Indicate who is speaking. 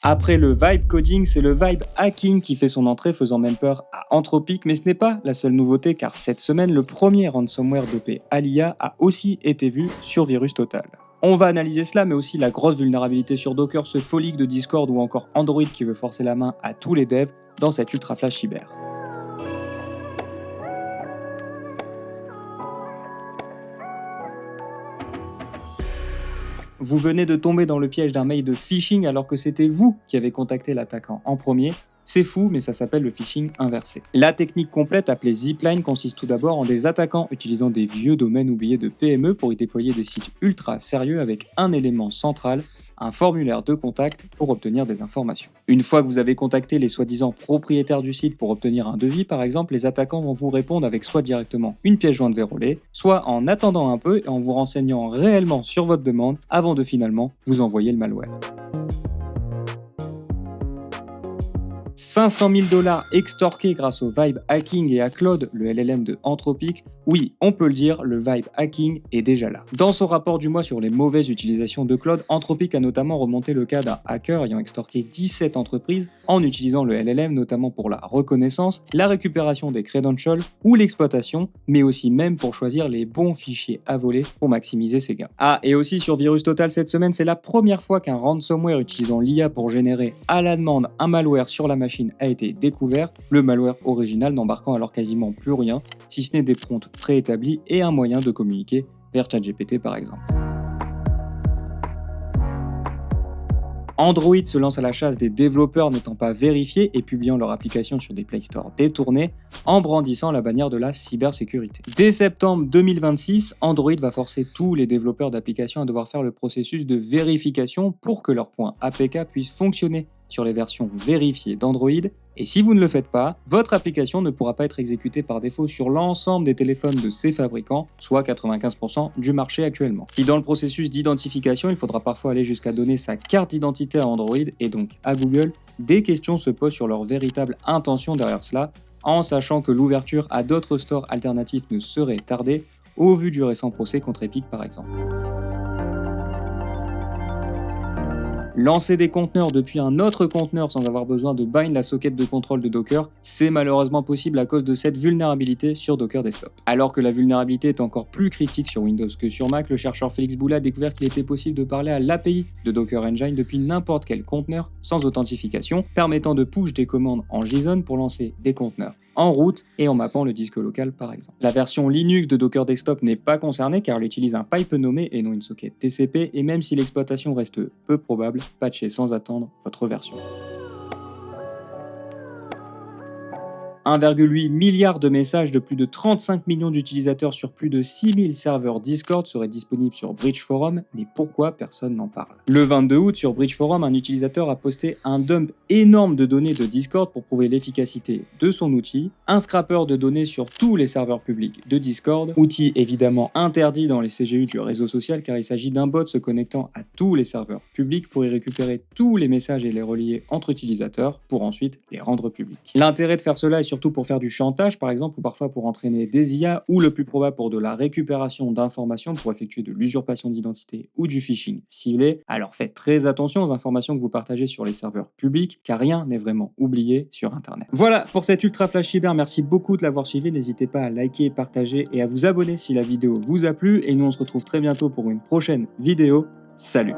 Speaker 1: Après le vibe coding, c'est le vibe hacking qui fait son entrée, faisant même peur à Anthropic, mais ce n'est pas la seule nouveauté car cette semaine, le premier ransomware dopé à l'IA a aussi été vu sur VirusTotal. On va analyser cela, mais aussi la grosse vulnérabilité sur Docker, ce faux leak de Discord ou encore Android qui veut forcer la main à tous les devs dans cette ultra flash cyber. Vous venez de tomber dans le piège d'un mail de phishing alors que c'était vous qui avez contacté l'attaquant en premier. C'est fou, mais ça s'appelle le phishing inversé. La technique complète appelée Zipline consiste tout d'abord en des attaquants utilisant des vieux domaines oubliés de PME pour y déployer des sites ultra sérieux avec un élément central, un formulaire de contact pour obtenir des informations. Une fois que vous avez contacté les soi-disant propriétaires du site pour obtenir un devis par exemple, les attaquants vont vous répondre avec soit directement une pièce jointe vérolée, soit en attendant un peu et en vous renseignant réellement sur votre demande avant de finalement vous envoyer le malware. 500 000 $ extorqués grâce au Vibe Hacking et à Claude, le LLM de Anthropic. Oui, on peut le dire, le Vibe Hacking est déjà là. Dans son rapport du mois sur les mauvaises utilisations de Claude, Anthropic a notamment remonté le cas d'un hacker ayant extorqué 17 entreprises en utilisant le LLM, notamment pour la reconnaissance, la récupération des credentials ou l'exploitation, mais aussi même pour choisir les bons fichiers à voler pour maximiser ses gains. Ah, et aussi sur VirusTotal cette semaine, c'est la première fois qu'un ransomware utilisant l'IA pour générer à la demande un malware sur la machine a été découvert, le malware original n'embarquant alors quasiment plus rien, si ce n'est des prompts préétablis et un moyen de communiquer vers ChatGPT par exemple. Android se lance à la chasse des développeurs n'étant pas vérifiés et publiant leur application sur des Play Store détournés en brandissant la bannière de la cybersécurité. Dès septembre 2026, Android va forcer tous les développeurs d'applications à devoir faire le processus de vérification pour que leur point APK puisse fonctionner sur les versions vérifiées d'Android, et si vous ne le faites pas, votre application ne pourra pas être exécutée par défaut sur l'ensemble des téléphones de ces fabricants, soit 95% du marché actuellement. Et dans le processus d'identification, il faudra parfois aller jusqu'à donner sa carte d'identité à Android et donc à Google. Des questions se posent sur leur véritable intention derrière cela, en sachant que l'ouverture à d'autres stores alternatifs ne serait tardée, au vu du récent procès contre Epic par exemple. Lancer des conteneurs depuis un autre conteneur sans avoir besoin de bind la socket de contrôle de Docker, c'est malheureusement possible à cause de cette vulnérabilité sur Docker Desktop. Alors que la vulnérabilité est encore plus critique sur Windows que sur Mac, le chercheur Félix Boula a découvert qu'il était possible de parler à l'API de Docker Engine depuis n'importe quel conteneur sans authentification, permettant de push des commandes en JSON pour lancer des conteneurs en route et en mappant le disque local par exemple. La version Linux de Docker Desktop n'est pas concernée car elle utilise un pipe nommé et non une socket TCP, et même si l'exploitation reste peu probable, patchez sans attendre votre version. 1,8 milliard de messages de plus de 35 millions d'utilisateurs sur plus de 6000 serveurs Discord seraient disponibles sur Breach Forum, mais pourquoi personne n'en parle? Le 22 août, sur Breach Forum, un utilisateur a posté un dump énorme de données de Discord pour prouver l'efficacité de son outil, un scrapper de données sur tous les serveurs publics de Discord, outil évidemment interdit dans les CGU du réseau social car il s'agit d'un bot se connectant à tous les serveurs publics pour y récupérer tous les messages et les relier entre utilisateurs pour ensuite les rendre publics. L'intérêt de faire cela est surtout pour faire du chantage par exemple, ou parfois pour entraîner des IA, ou le plus probable pour de la récupération d'informations pour effectuer de l'usurpation d'identité ou du phishing ciblé. Alors faites très attention aux informations que vous partagez sur les serveurs publics car rien n'est vraiment oublié sur internet. Voilà pour cette ultra flash cyber, merci beaucoup de l'avoir suivi, n'hésitez pas à liker, partager et à vous abonner si la vidéo vous a plu, et nous on se retrouve très bientôt pour une prochaine vidéo. Salut!